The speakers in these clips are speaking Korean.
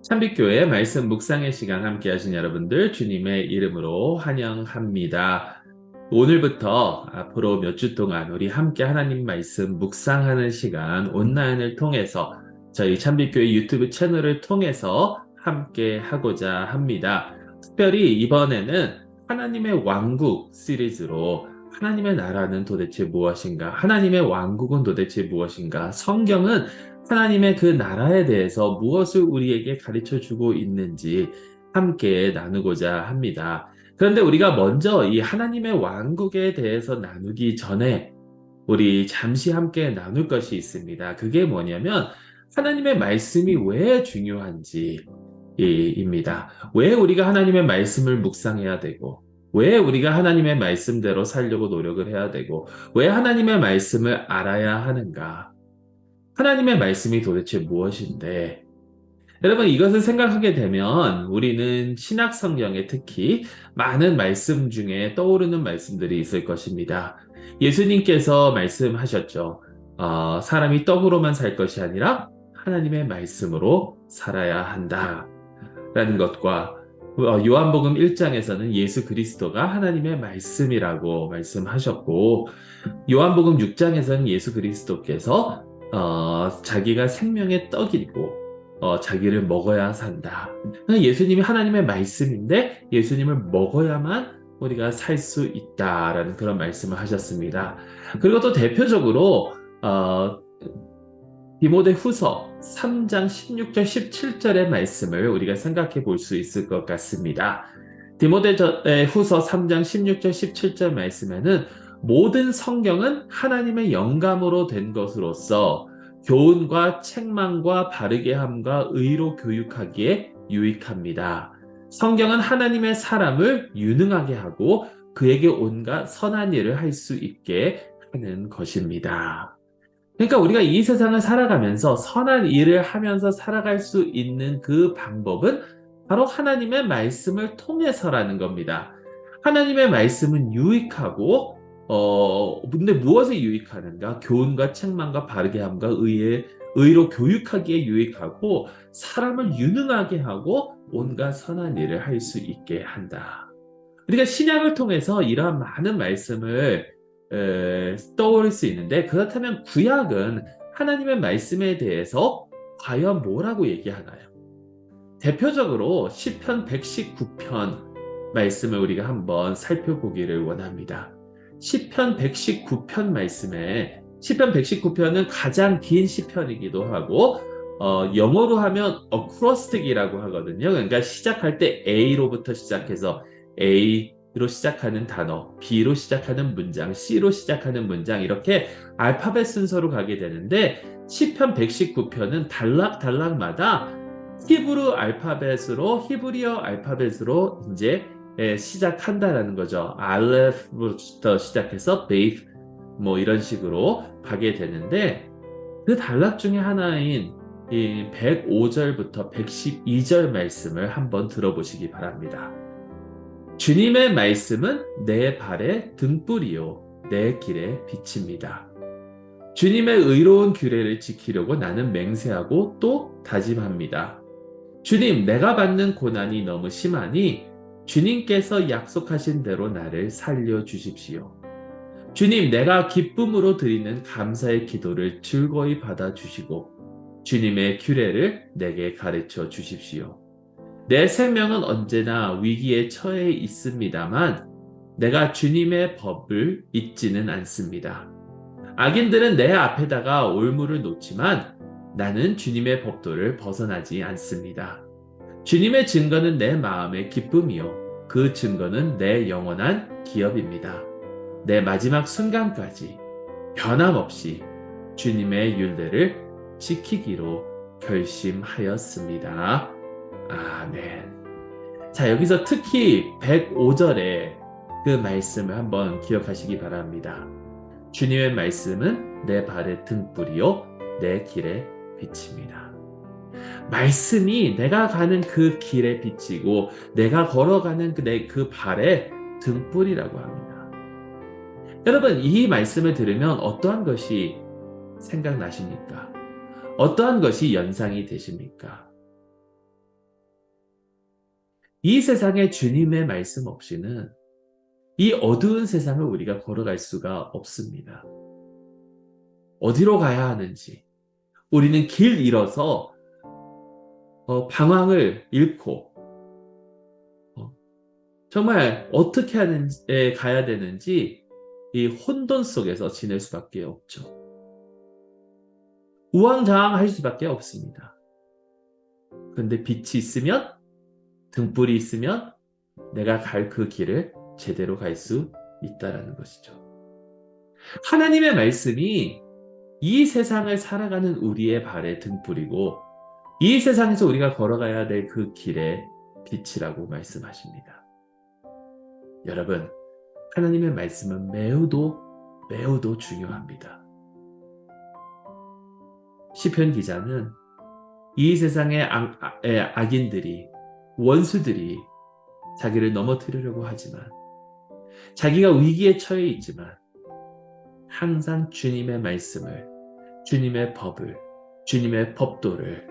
참빛교회 말씀 묵상의 시간 함께 하신 여러분들 주님의 이름으로 환영합니다. 오늘부터 앞으로 몇 주 동안 우리 함께 하나님 말씀 묵상하는 시간 온라인을 통해서 저희 참빛교회 유튜브 채널을 통해서 함께 하고자 합니다. 특별히 이번에는 하나님의 왕국 시리즈로 하나님의 나라는 도대체 무엇인가? 하나님의 왕국은 도대체 무엇인가? 성경은 하나님의 그 나라에 대해서 무엇을 우리에게 가르쳐 주고 있는지 함께 나누고자 합니다. 그런데 우리가 먼저 이 하나님의 왕국에 대해서 나누기 전에 우리 잠시 함께 나눌 것이 있습니다. 그게 뭐냐면 하나님의 말씀이 왜 중요한지 입니다. 왜 우리가 하나님의 말씀을 묵상해야 되고 왜 우리가 하나님의 말씀대로 살려고 노력을 해야 되고 왜 하나님의 말씀을 알아야 하는가? 하나님의 말씀이 도대체 무엇인데? 여러분, 이것을 생각하게 되면 우리는 신약 성경에 특히 많은 말씀 중에 떠오르는 말씀들이 있을 것입니다. 예수님께서 말씀하셨죠. 사람이 떡으로만 살 것이 아니라 하나님의 말씀으로 살아야 한다. 라는 것과 요한복음 1장에서는 예수 그리스도가 하나님의 말씀이라고 말씀하셨고 요한복음 6장에서는 예수 그리스도께서 자기가 생명의 떡이고 자기를 먹어야 산다. 예수님이 하나님의 말씀인데 예수님을 먹어야만 우리가 살 수 있다라는 그런 말씀을 하셨습니다. 그리고 또 대표적으로 디모데 후서 3장 16절 17절의 말씀을 우리가 생각해 볼 수 있을 것 같습니다. 디모데 후서 3장 16절 17절 말씀에는 모든 성경은 하나님의 영감으로 된 것으로서 교훈과 책망과 바르게 함과 의로 교육하기에 유익합니다. 성경은 하나님의 사람을 유능하게 하고 그에게 온갖 선한 일을 할 수 있게 하는 것입니다. 그러니까 우리가 이 세상을 살아가면서 선한 일을 하면서 살아갈 수 있는 그 방법은 바로 하나님의 말씀을 통해서라는 겁니다. 하나님의 말씀은 유익하고, 근데 무엇에 유익하는가? 교훈과 책망과 바르게 함과 의로 교육하기에 유익하고, 사람을 유능하게 하고, 온갖 선한 일을 할 수 있게 한다. 우리가 신약을 통해서 이러한 많은 말씀을 떠올릴 수 있는데, 그렇다면 구약은 하나님의 말씀에 대해서 과연 뭐라고 얘기하나요? 대표적으로 시편 119편 말씀을 우리가 한번 살펴보기를 원합니다. 시편 119편 말씀에 시편 119편은 가장 긴 시편이기도 하고 영어로 하면 acrostic이라고 하거든요. 그러니까 시작할 때 A로부터 시작해서 A로 시작하는 단어, B로 시작하는 문장, C로 시작하는 문장 이렇게 알파벳 순서로 가게 되는데 시편 119편은 단락마다 히브리어 알파벳으로 이제 시작한다라는 거죠. 알레프부터 시작해서 베이프 뭐 이런 식으로 가게 되는데 그 단락 중에 하나인 이 105절부터 112절 말씀을 한번 들어보시기 바랍니다. 주님의 말씀은 내 발의 등불이요 내 길의 빛입니다. 주님의 의로운 규례를 지키려고 나는 맹세하고 또 다짐합니다. 주님, 내가 받는 고난이 너무 심하니 주님께서 약속하신 대로 나를 살려주십시오. 주님, 내가 기쁨으로 드리는 감사의 기도를 즐거이 받아주시고 주님의 규례를 내게 가르쳐 주십시오. 내 생명은 언제나 위기에 처해 있습니다만 내가 주님의 법을 잊지는 않습니다. 악인들은 내 앞에다가 올무를 놓지만 나는 주님의 법도를 벗어나지 않습니다. 주님의 증거는 내 마음의 기쁨이요. 그 증거는 내 영원한 기업입니다. 내 마지막 순간까지 변함없이 주님의 율례를 지키기로 결심하였습니다. 아멘. 자, 여기서 특히 105절의 그 말씀을 한번 기억하시기 바랍니다. 주님의 말씀은 내 발의 등불이요 내 길의 빛입니다. 말씀이 내가 가는 그 길의 빛이고 내가 걸어가는 그 발의 등불이라고 합니다. 여러분, 이 말씀을 들으면 어떠한 것이 생각나십니까? 어떠한 것이 연상이 되십니까? 이 세상에 주님의 말씀 없이는 이 어두운 세상을 우리가 걸어갈 수가 없습니다. 어디로 가야 하는지, 우리는 길 잃어서 방황을 잃고 정말 어떻게 가야 되는지 이 혼돈 속에서 지낼 수밖에 없죠. 우왕좌왕할 수밖에 없습니다. 그런데 빛이 있으면, 등불이 있으면 내가 갈 그 길을 제대로 갈 수 있다라는 것이죠. 하나님의 말씀이 이 세상을 살아가는 우리의 발의 등불이고 이 세상에서 우리가 걸어가야 될 그 길의 빛이라고 말씀하십니다. 여러분, 하나님의 말씀은 매우도 중요합니다. 시편 기자는 이 세상의 악인들이, 원수들이 자기를 넘어뜨리려고 하지만, 자기가 위기에 처해 있지만 항상 주님의 말씀을, 주님의 법을, 주님의 법도를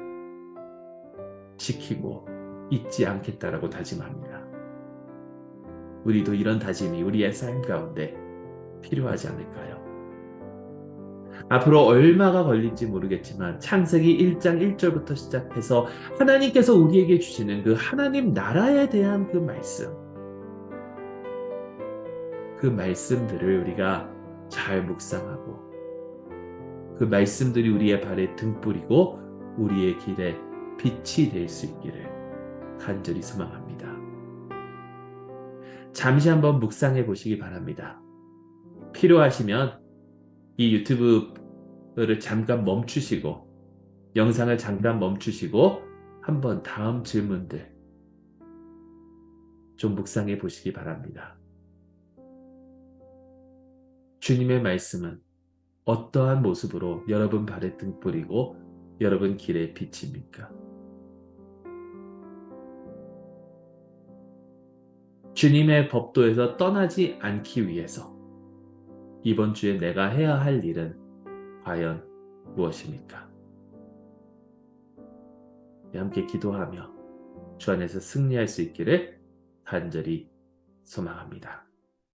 지키고 잊지 않겠다라고 다짐합니다. 우리도 이런 다짐이 우리의 삶 가운데 필요하지 않을까요? 앞으로 얼마가 걸릴지 모르겠지만 창세기 1장 1절부터 시작해서 하나님께서 우리에게 주시는 그 하나님 나라에 대한 그 말씀들을 우리가 잘 묵상하고 그 말씀들이 우리의 발에 등불이고 우리의 길에 빛이 될 수 있기를 간절히 소망합니다. 잠시 한번 묵상해 보시기 바랍니다. 필요하시면 이 유튜브를 잠깐 멈추시고, 영상을 잠깐 멈추시고 한번 다음 질문들 좀 묵상해 보시기 바랍니다. 주님의 말씀은 어떠한 모습으로 여러분 발에 등불이고 여러분 길에 빛입니까? 주님의 법도에서 떠나지 않기 위해서 이번 주에 내가 해야 할 일은 과연 무엇입니까? 함께 기도하며 주 안에서 승리할 수 있기를 간절히 소망합니다.